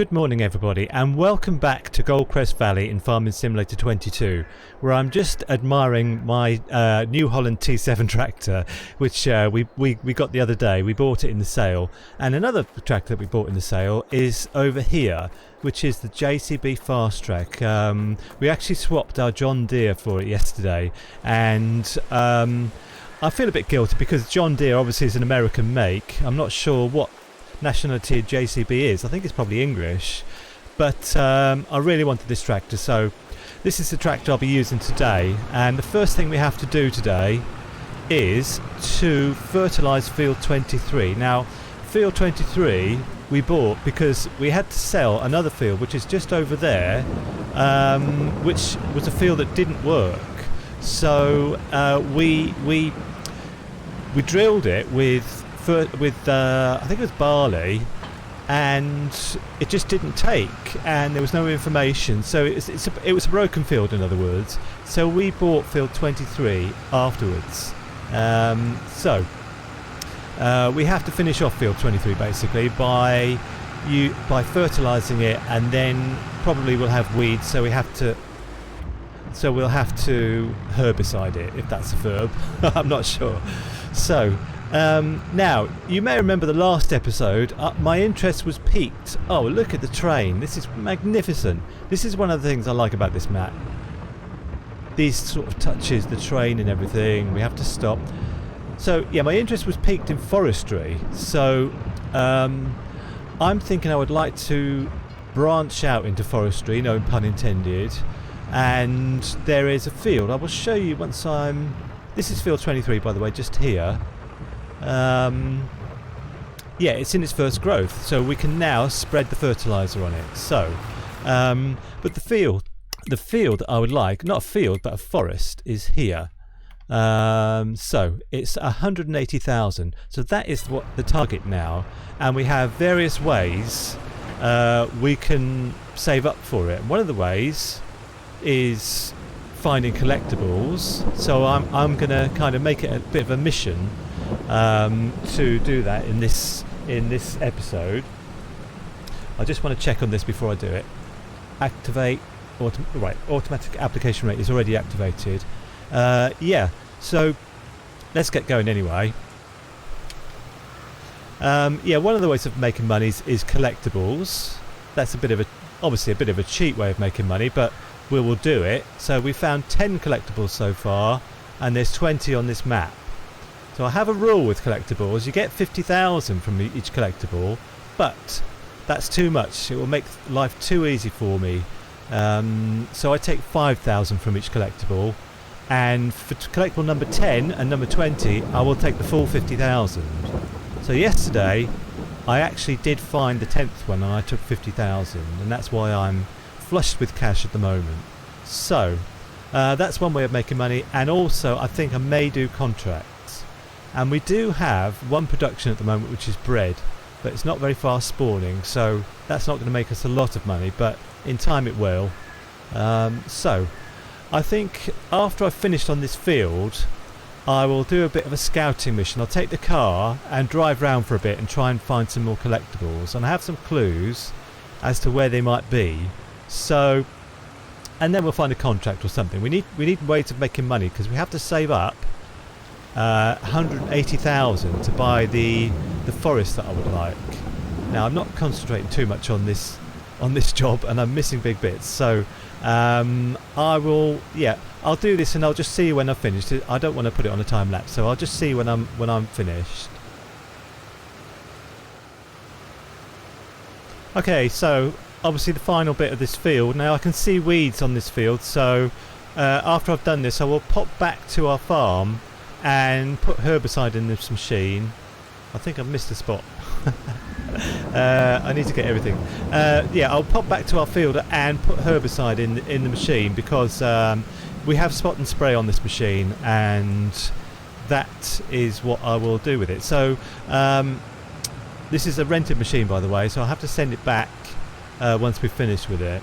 Good morning everybody, and welcome back to Goldcrest Valley in Farming Simulator 22, where I'm just admiring my New Holland T7 tractor, which we got the other day. We bought it in the sale, and another tractor that we bought in the sale is over here, which is the JCB Fast Track. We actually swapped our John Deere for it yesterday, and I feel a bit guilty because John Deere obviously is an American make. I'm not sure what nationality JCB is. I think it's probably English, but I really wanted this tractor, so this is the tractor I'll be using today. And the first thing we have to do today is to fertilise field 23. Now field 23 we bought because we had to sell another field which is just over there, which was a field that didn't work, so we drilled it with I think it was barley, and it just didn't take, and there was no information, so it was a broken field, in other words. So we bought field 23 afterwards. We have to finish off field 23 basically by fertilising it, and then probably we'll have weeds, so we'll have to herbicide it, if that's a verb. I'm not sure. So now, you may remember the last episode, my interest was piqued. Oh, look at the train. This is magnificent. This is one of the things I like about this map. These sort of touches, the train and everything. We have to stop. So, yeah, my interest was piqued in forestry. So, I'm thinking I would like to branch out into forestry, no pun intended. And there is a field. I will show you once I'm... This is field 23, by the way, just here. Yeah, it's in its first growth, so we can now spread the fertilizer on it. So but the field that I would like, not a field but a forest, is here. So it's 180,000, so that is what the target now, and we have various ways we can save up for it. And one of the ways is finding collectibles, so I'm gonna kind of make it a bit of a mission to do that in this episode. I just want to check on this before I do it. Activate automatic application rate is already activated. Yeah, so let's get going anyway. Yeah, one of the ways of making money is collectibles. That's obviously a bit of a cheap way of making money, but we will do it. So we found 10 collectibles so far, and there's 20 on this map. So I have a rule with collectibles: you get 50,000 from each collectible, but that's too much. It will make life too easy for me. So I take 5,000 from each collectible, and for collectible number 10 and number 20 I will take the full 50,000. So yesterday I actually did find the 10th one and I took 50,000, and that's why I'm flushed with cash at the moment. So that's one way of making money, and also I think I may do contracts. And we do have one production at the moment which is bread, but it's not very fast spawning, so that's not going to make us a lot of money, but in time it will. So I think after I've finished on this field I will do a bit of a scouting mission. I'll take the car and drive round for a bit and try and find some more collectibles, and I have some clues as to where they might be. So, and then we'll find a contract or something. We need ways of making money, because we have to save up 180,000 to buy the forest that I would like. Now I'm not concentrating too much on this job, and I'm missing big bits, so I'll do this and I'll just see when I've finished it. I don't want to put it on a time lapse, so I'll just see when I'm finished. Okay, so obviously the final bit of this field. Now I can see weeds on this field, so after I've done this I will pop back to our farm and put herbicide in this machine. I think I've missed a spot. I need to get everything. Yeah, I'll pop back to our field and put herbicide in the machine, because we have spot and spray on this machine, and that is what I will do with it. So this is a rented machine, by the way, so I'll have to send it back once we've finished with it.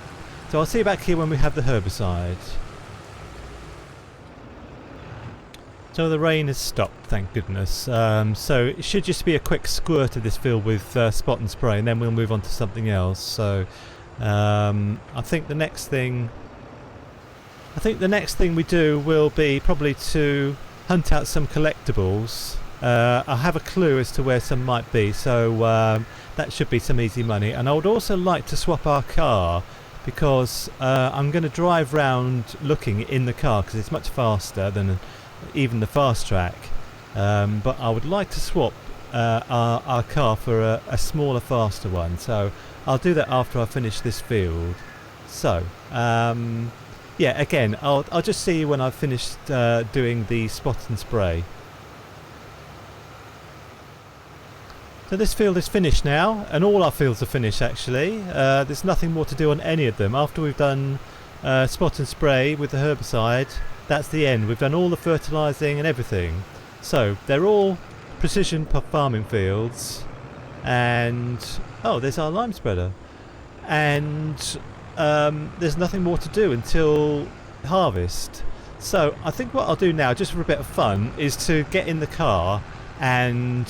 So I'll see you back here when we have the herbicide. So the rain has stopped, thank goodness. So it should just be a quick squirt of this field with spot and spray, and then we'll move on to something else. So I think the next thing we do will be probably to hunt out some collectibles. I have a clue as to where some might be, so that should be some easy money. And I would also like to swap our car, because I'm going to drive round looking in the car because it's much faster than even the fast track, but I would like to swap our car for a smaller, faster one. So I'll do that after I finish this field. So yeah, again, I'll just see you when I've finished doing the spot and spray. So this field is finished now, and all our fields are finished actually. There's nothing more to do on any of them. After we've done spot and spray with the herbicide, that's the end. We've done all the fertilising and everything. So they're all precision farming fields, and oh, there's our lime spreader. And there's nothing more to do until harvest. So I think what I'll do now, just for a bit of fun, is to get in the car and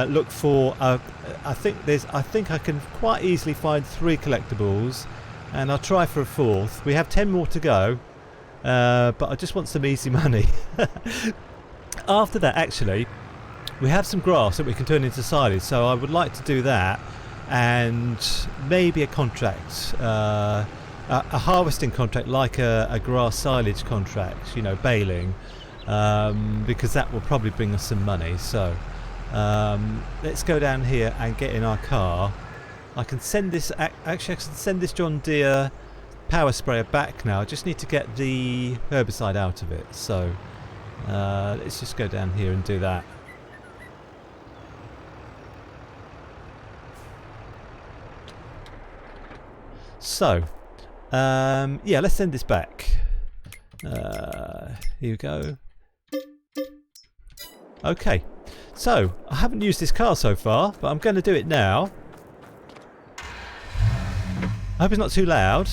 look for I think I can quite easily find 3 collectibles, and I'll try for a 4th. We have 10 more to go, but I just want some easy money. After that, actually, we have some grass that we can turn into silage, so I would like to do that, and maybe a contract, a harvesting contract, like a grass silage contract, you know, baling. Because that will probably bring us some money. So let's go down here and get in our car. I can send this, actually I can send this John Deere power sprayer back now. I just need to get the herbicide out of it. So let's just go down here and do that. So yeah, let's send this back. Here we go. Okay, so I haven't used this car so far, but I'm going to do it now. I hope it's not too loud.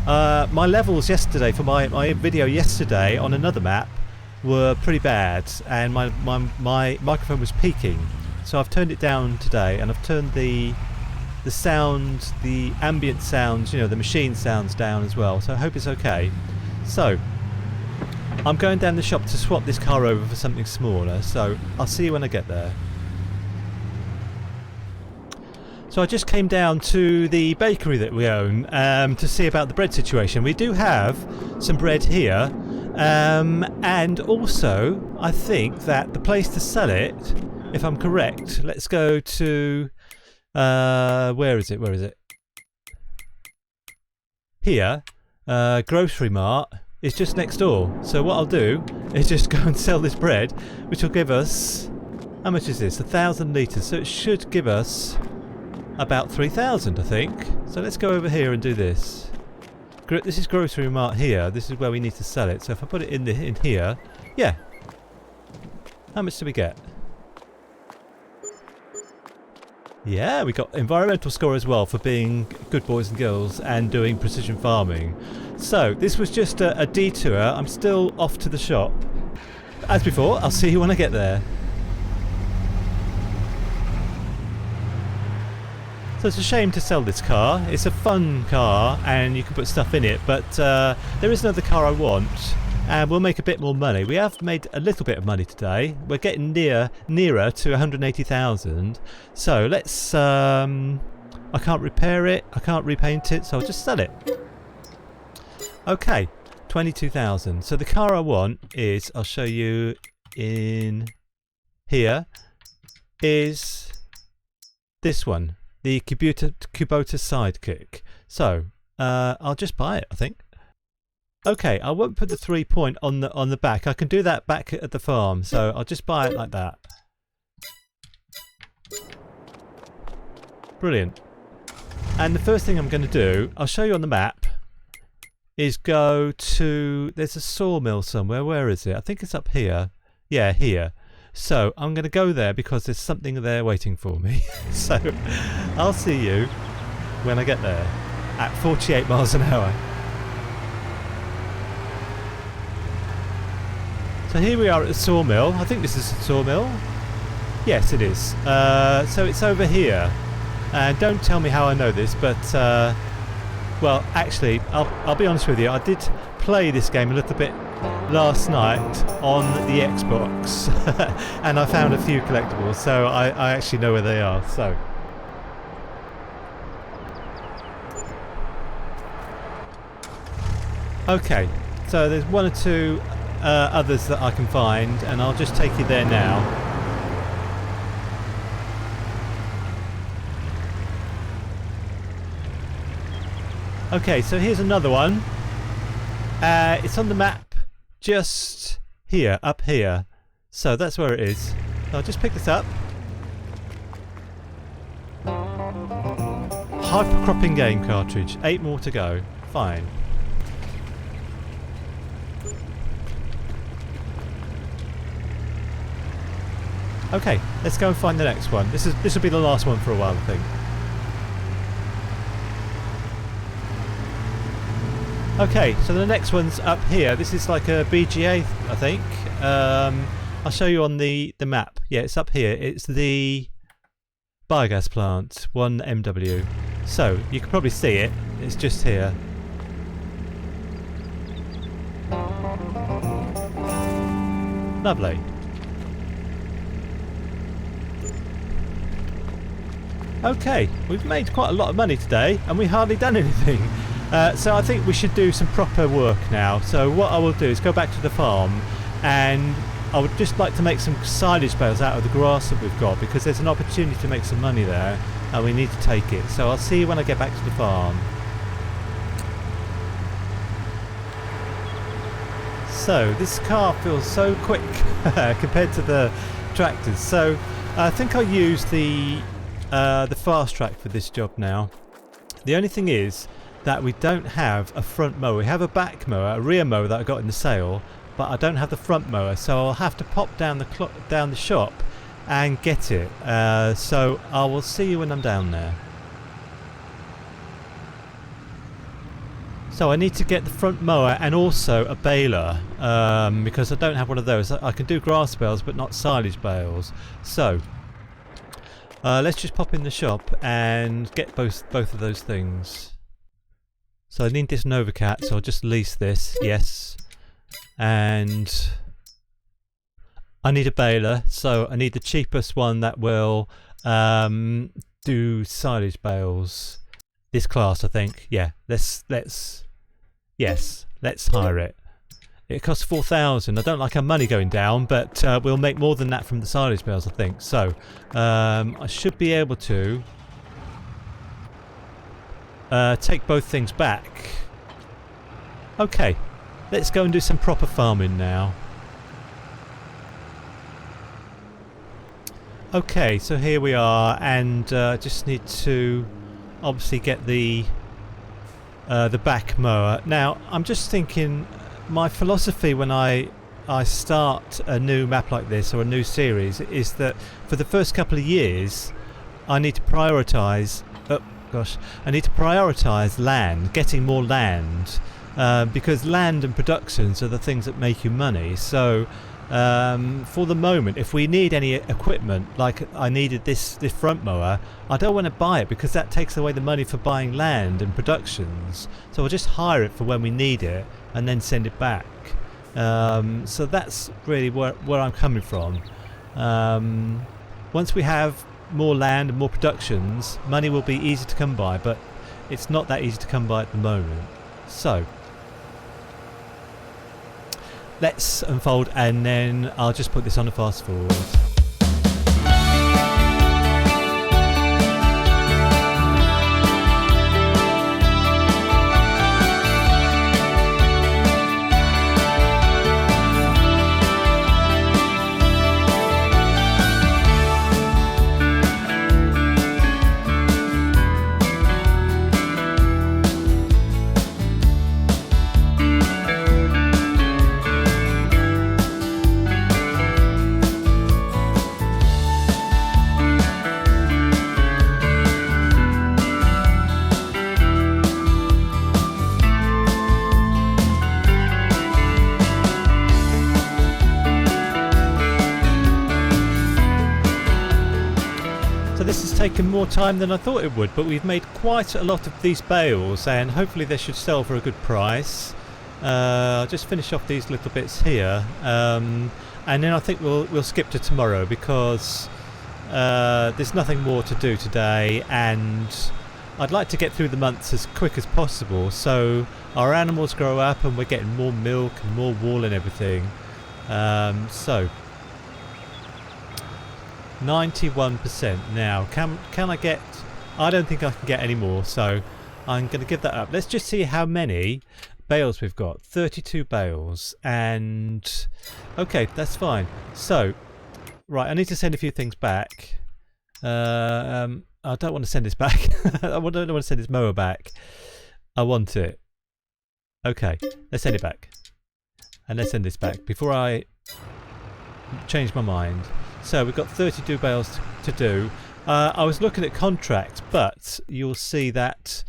My levels yesterday for my video yesterday on another map were pretty bad, and my microphone was peaking, so I've turned it down today, and I've turned the sound, the ambient sounds, you know, the machine sounds down as well, so I hope it's okay. So I'm going down the shop to swap this car over for something smaller, so I'll see you when I get there. So I just came down to the bakery that we own to see about the bread situation. We do have some bread here, and also I think that the place to sell it, if I'm correct, let's go to where is it? Here, Grocery Mart is just next door. So what I'll do is just go and sell this bread, which will give us, how much is this? 1,000 litres. So it should give us about 3,000, I think. So let's go over here and do this. This is Grocery Mart here. This is where we need to sell it. So if I put it in here, yeah. How much do we get? Yeah, we got environmental score as well for being good boys and girls and doing precision farming. So this was just a detour. I'm still off to the shop. As before, I'll see you when I get there. So it's a shame to sell this car. It's a fun car and you can put stuff in it, but there is another car I want, and we'll make a bit more money. We have made a little bit of money today. We're getting nearer to 180,000. So let's I can't repair it, I can't repaint it, so I'll just sell it. Okay, 22,000. So the car I want is, I'll show you in here, is this one, the Kubota Sidekick. So I'll just buy it, I think. Okay, I won't put the 3-point on the back. I can do that back at the farm, so I'll just buy it like that. Brilliant. And the first thing I'm going to do, I'll show you on the map, is go to, there's a sawmill somewhere. Where is it? I think it's up here. Yeah, here. So I'm going to go there because there's something there waiting for me. So I'll see you when I get there at 48 miles an hour. So here we are at the Sawmill. I think this is the Sawmill. Yes, it is. So it's over here. And don't tell me how I know this, but well, actually, I'll be honest with you. I did play this game a little bit last night on the Xbox, and I found a few collectibles, so I actually know where they are. So. Okay, so there's one or two others that I can find, and I'll just take you there now. Okay, so here's another one. It's on the map just here, up here. So that's where it is. I'll just pick this up. Hypercropping game cartridge. 8 more to go. Fine. Okay, let's go and find the next one. This will be the last one for a while, I think. Okay, so the next one's up here. This is like a BGA, I think. I'll show you on the map. Yeah, it's up here. It's the biogas plant, 1MW. So, you can probably see it. It's just here. Lovely. Okay, we've made quite a lot of money today and we hardly done anything. So I think we should do some proper work now. So what I will do is go back to the farm, and I would just like to make some silage bales out of the grass that we've got, because there's an opportunity to make some money there and we need to take it. So I'll see you when I get back to the farm. So this car feels so quick compared to the tractors. So I think I'll use the fast track for this job now. The only thing is that we don't have a front mower. We have a back mower, a rear mower that I got in the sale, but I don't have the front mower, so I'll have to pop down the shop and get it. So I will see you when I'm down there. So I need to get the front mower and also a baler, because I don't have one of those. I can do grass bales but not silage bales. So let's just pop in the shop and get both of those things. So I need this Novacat, so I'll just lease this, yes. And I need a baler, so I need the cheapest one that will do silage bales. This class, I think. Yeah, let's hire it. It costs 4,000. I don't like our money going down, but we'll make more than that from the silage bales, I think. So I should be able to take both things back. Okay, let's go and do some proper farming now. Okay, so here we are, and just need to obviously get the back mower. Now, I'm just thinking, my philosophy when I start a new map like this or a new series is that for the first couple of years I need to prioritise land, getting more land, because land and productions are the things that make you money. So for the moment, if we need any equipment, like I needed this front mower, I don't want to buy it because that takes away the money for buying land and productions. So I'll just hire it for when we need it and then send it back. So that's really where I'm coming from. Once we have more land and more productions, money will be easy to come by, but it's not that easy to come by at the moment. So let's unfold, and then I'll just put this on a fast forward. taken more time than I thought it would, but we've made quite a lot of these bales, and hopefully they should sell for a good price. I'll just finish off these little bits here, and then I think we'll skip to tomorrow, because there's nothing more to do today, and I'd like to get through the months as quick as possible so our animals grow up and we're getting more milk and more wool and everything. So 91% now. Can I get... I don't think I can get any more, so I'm going to give that up. Let's just see how many bales we've got. 32 bales, and okay, that's fine. So right, I need to send a few things back. I don't want to send this back. I don't want to send this mower back. I want it. Okay, let's send it back. And let's send this back before I change my mind. So we've got 32 bales to do. I was looking at contracts, but you'll see that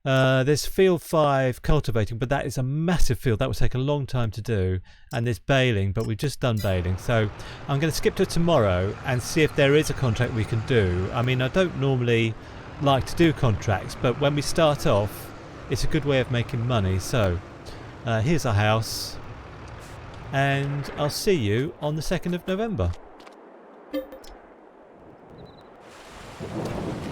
there's field 5 cultivating, but that is a massive field. That will take a long time to do. And there's baling, but we've just done baling. So I'm going to skip to tomorrow and see if there is a contract we can do. I mean, I don't normally like to do contracts, but when we start off, it's a good way of making money. So here's our house, and I'll see you on the 2nd of November.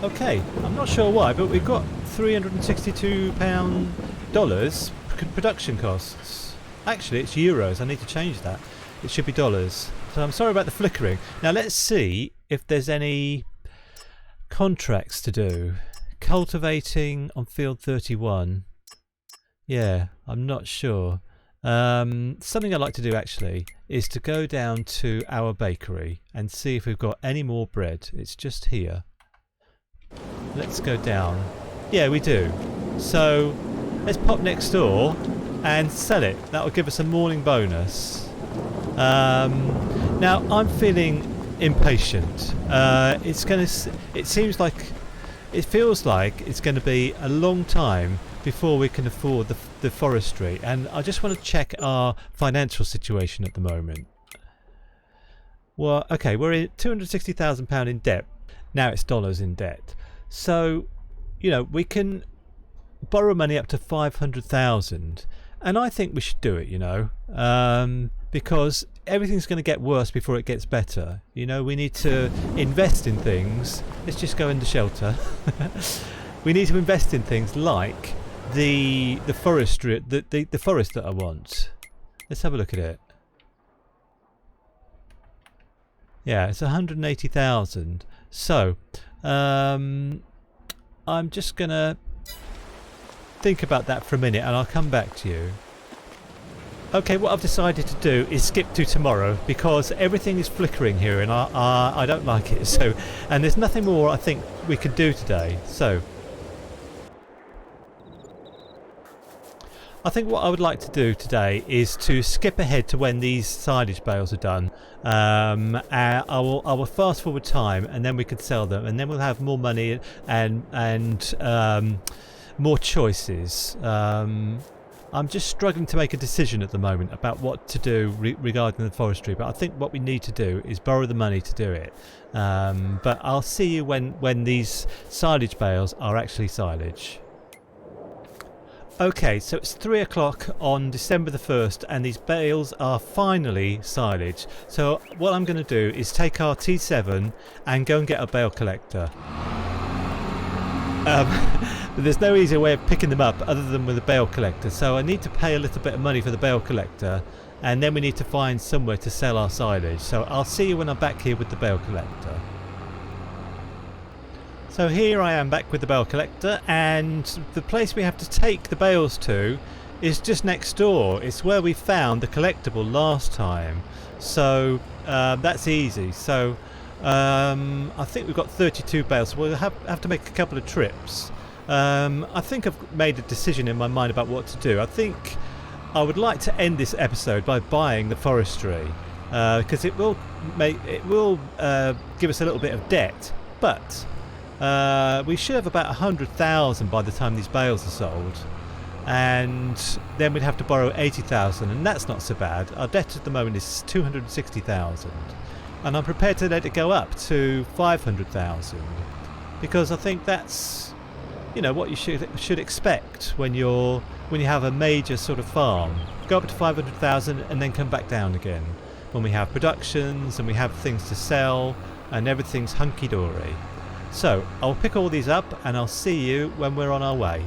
Okay, I'm not sure why, but we've got $362 production costs. Actually, it's euros. I need to change that. It should be dollars. So I'm sorry about the flickering. Now let's see if there's any contracts to do. Cultivating on field 31. Yeah, I'm not sure. Something I'd like to do actually is to go down to our bakery and see if we've got any more bread. It's just here. Let's go down. Yeah, we do. So let's pop next door and sell it. That will give us a morning bonus. Now I'm feeling impatient. It feels like it's going to be a long time before we can afford the forestry, and I just want to check our financial situation at the moment. Well, okay, we're in £260,000 in debt. Now it's dollars in debt. So, you know, we can borrow money up to 500,000, and I think we should do it, you know, because everything's going to get worse before it gets better. You know, we need to invest in things. Let's just go in the shelter. We need to invest in things like the forestry, the forest that I want. Let's have a look at it. Yeah, it's 180,000. So I'm just gonna think about that for a minute, and I'll come back to you. Okay, what I've decided to do is skip to tomorrow, because everything is flickering here and I don't like it. So, and there's nothing more I think we could do today. So I think what I would like to do today is to skip ahead to when these silage bales are done. I will fast forward time, and then we could sell them, and then we'll have more money and more choices. I'm just struggling to make a decision at the moment about what to do regarding the forestry, but I think what we need to do is borrow the money to do it. But I'll see you when these silage bales are actually silage. Okay, so it's 3 o'clock on December the 1st, and these bales are finally silage. So what I'm going to do is take our T7 and go and get a bale collector. There's no easier way of picking them up other than with a bale collector, so I need to pay a little bit of money for the bale collector, and then we need to find somewhere to sell our silage. So I'll see you when I'm back here with the bale collector. So here I am back with the bale collector, and the place we have to take the bales to is just next door. It's where we found the collectible last time, so that's easy. So I think we've got 32 bales, so we'll have to make a couple of trips. I think I've made a decision in my mind about what to do. I think I would like to end this episode by buying the forestry, because it will give us a little bit of debt, but we should have about 100,000 by the time these bales are sold, and then we'd have to borrow 80,000, and that's not so bad. Our debt at the moment is 260,000, and I'm prepared to let it go up to 500,000. because I think that's, you know, what you should expect when you have a major sort of farm. Go up to 500,000 and then come back down again when we have productions and we have things to sell and everything's hunky-dory. So I'll pick all these up and I'll see you when we're on our way.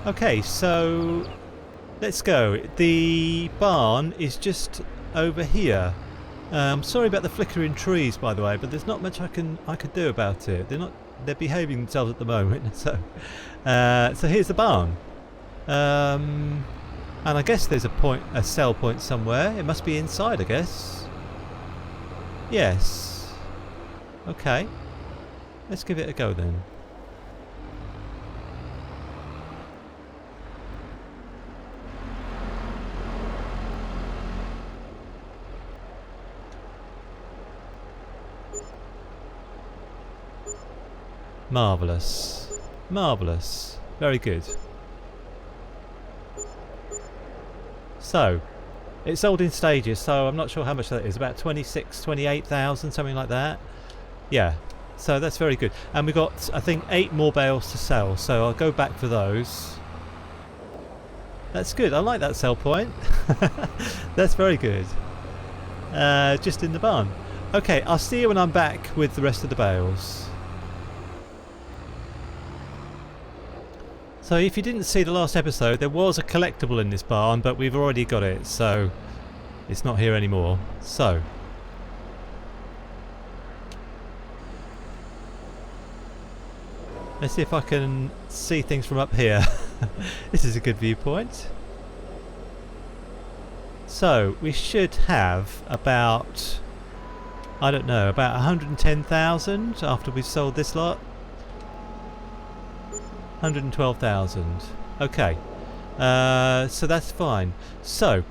Okay, so let's go. The barn is just over here. Sorry about the flickering trees, by the way, but there's not much I could do about it. They're behaving themselves at the moment. So here's the barn. And I guess there's a sell point somewhere. It must be inside, I guess. Yes. Okay. Let's give it a go then. Marvellous. Marvellous. Very good. So, it's sold in stages, so I'm not sure how much that is. About 28,000, something like that. Yeah. So that's very good. And we've got, I think, 8 more bales to sell, so I'll go back for those. That's good. I like that sell point. That's very good. Just in the barn. Okay, I'll see you when I'm back with the rest of the bales. So if you didn't see the last episode, there was a collectible in this barn, but we've already got it, so it's not here anymore. So let's see if I can see things from up here. This is a good viewpoint. So we should have about, I don't know, about 110,000 after we've sold this lot. 112,000. Okay, so that's fine. So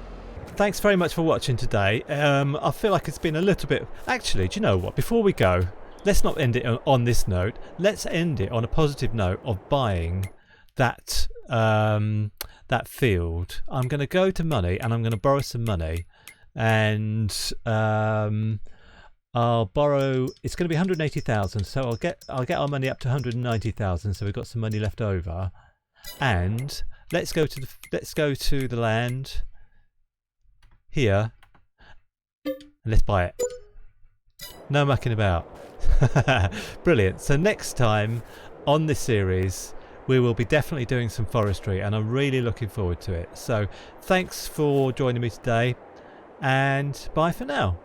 thanks very much for watching today. I feel like it's been a little bit, actually, do you know what, before we go, let's not end it on this note. Let's end it on a positive note of buying that that field. I'm going to go to money and I'm going to borrow some money, and I'll borrow, it's going to be 180,000, so I'll get our money up to 190,000, so we've got some money left over. And let's go to the land here and let's buy it. No mucking about. Brilliant. So next time on this series we will be definitely doing some forestry, and I'm really looking forward to it. So thanks for joining me today, and bye for now.